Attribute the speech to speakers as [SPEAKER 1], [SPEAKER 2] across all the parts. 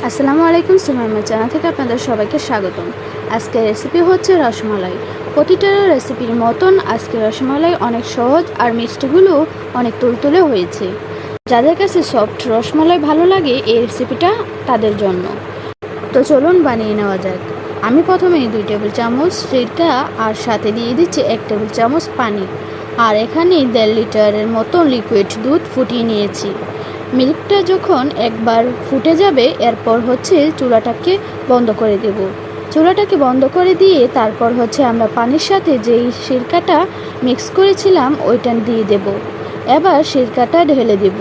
[SPEAKER 1] আসসালামু আলাইকুম, সুমাইমা চ্যানেল থেকে আপনাদের সবাইকে স্বাগতম। আজকের রেসিপি হচ্ছে রসমালাই। প্রতিটা রেসিপির মতন আজকের রসমালাই অনেক সহজ আর মিষ্টিগুলো অনেক তুলতুলে হয়েছে। যাদের কাছে সফট রসমালাই ভালো লাগে এই রেসিপিটা তাদের জন্য। তো চলুন বানিয়ে নেওয়া যাক। আমি প্রথমে 2 টেবিল চামচ সিরকা আর সাথে দিয়ে দিচ্ছি 1 টেবিল চামচ পানি। আর এখানে 1.5 লিটারের মতো লিকুইড দুধ ফুটিয়ে নিয়েছি। মিল্কটা যখন একবার ফুটে যাবে এরপর চুলাটাকে বন্ধ করে দেব। চুলাটাকে বন্ধ করে দিয়ে তারপর আমরা পানির সাথে যেই সিরকাটা মিক্স করেছিলাম ওইটা দিয়ে দেব। এবার সিরকাটা ঢেলে দেব।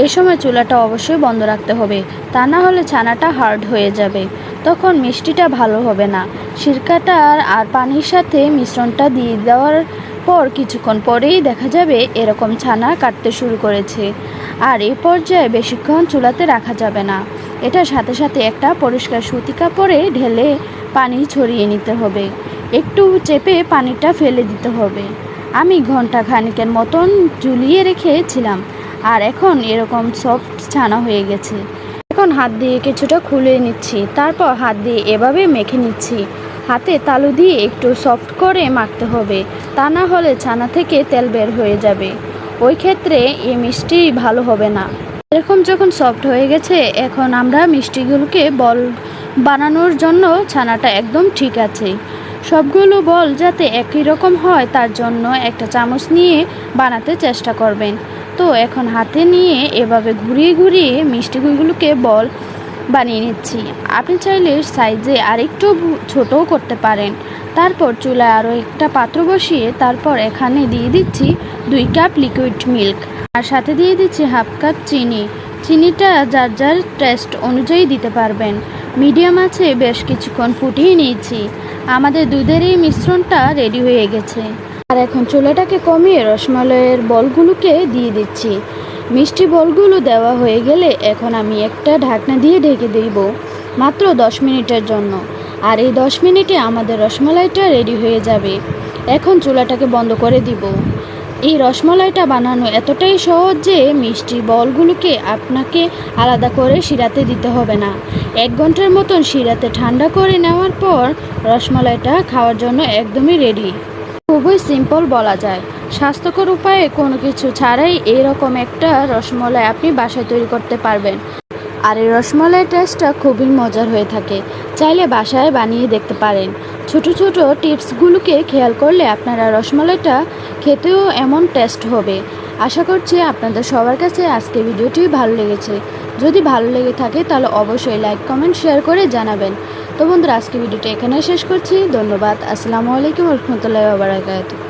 [SPEAKER 1] এই সময় চুলাটা অবশ্যই বন্ধ রাখতে হবে, তা না হলে ছানাটা হার্ড হয়ে যাবে, তখন মিষ্টিটা ভালো হবে না। সিরকাটা আর পানির সাথে মিশ্রণটা দিয়ে দেওয়ার পর কিছুক্ষণ পরেই দেখা যাবে এরকম ছানা কাটতে শুরু করেছে। আর এই পর্যায়ে বেশিক্ষণ চুলাতে রাখা যাবে না। এটার সাথে সাথে একটা পরিষ্কার সুতি কাপড়ে ঢেলে পানি ছড়িয়ে নিতে হবে। একটু চেপে পানিটা ফেলে দিতে হবে। আমি ঘন্টা খানিকের মতন ঝুলিয়ে রেখেছিলাম আর এখন এরকম সফট ছানা হয়ে গেছে। এখন হাত দিয়ে কিছুটা খুলে নিচ্ছি, তারপর হাত দিয়ে এভাবে মেখে নিচ্ছি। হাতে তালু দিয়ে একটু সফট করে মাখতে হবে, তা না হলে ছানা থেকে তেল বের হয়ে যাবে। ওই ক্ষেত্রে এই মিষ্টি ভালো হবে না। এরকম যখন সফট হয়ে গেছে এখন আমরা মিষ্টিগুলোকে বল বানানোর জন্য ছানাটা একদম ঠিক আছে। সবগুলো বল যাতে একই রকম হয় তার জন্য একটা চামচ নিয়ে বানাতে চেষ্টা করবেন। তো এখন হাতে নিয়ে এভাবে ঘুরিয়ে ঘুরিয়ে মিষ্টিগুলোকে বল বানিয়ে নিচ্ছি। আপনি চাইলে সাইজে আরেকটু ছোটও করতে পারেন। তারপর চুলায় আরও একটা পাত্র বসিয়ে তারপর এখানে দিয়ে দিচ্ছি 2 কাপ লিকুইড মিল্ক আর সাথে দিয়ে দিচ্ছি হাফ কাপ চিনি। চিনিটা যার যার টেস্ট অনুযায়ী দিতে পারবেন। মিডিয়াম আছে বেশ কিছুক্ষণ ফুটিয়ে নিয়েছি। আমাদের দুধের এই মিশ্রণটা রেডি হয়ে গেছে। আর এখন চুলাটাকে কমিয়ে রসমালাইয়ের বলগুলোকে দিয়ে দিচ্ছি। মিষ্টি বলগুলো দেওয়া হয়ে গেলে এখন আমি একটা ঢাকনা দিয়ে ঢেকে দেব মাত্র 10 মিনিটের জন্য। আর এই 10 মিনিটে আমাদের রসমালাইটা রেডি হয়ে যাবে। এখন চুলাটাকে বন্ধ করে দিব। এই রসমালাইটা বানানো এতটাই সহজ যে মিষ্টি বলগুলোকে আপনাকে আলাদা করে শিরাতে দিতে হবে না। 1 ঘন্টার মতন শিরাতে ঠান্ডা করে নেওয়ার পর রসমালাইটা খাওয়ার জন্য একদমই রেডি। খুবই সিম্পল বলা যায়। স্বাস্থ্যকর উপায়ে কোনো কিছু ছাড়াই এরকম একটা রসমালাই আপনি বাসায় তৈরি করতে পারবেন। আর এই রসমালাইয়ের টেস্টটা খুবই মজার হয়ে থাকে। চাইলে বাসায় বানিয়ে দেখতে পারেন। ছোট ছোট টিপসগুলোকে খেয়াল করলে আপনারা রসমালাইটা খেতেও এমন টেস্ট হবে। আশা করছি আপনাদের সবার কাছে আজকে ভিডিওটি ভালো লেগেছে। যদি ভালো লেগে থাকে তাহলে অবশ্যই লাইক, কমেন্ট, শেয়ার করে জানাবেন। তো বন্ধুরা, আজকে ভিডিওটা এখানে শেষ করছি। ধন্যবাদ। আসসালামু আলাইকুম ওয়া রাহমাতুল্লাহি ওয়া বারাকাতুহু।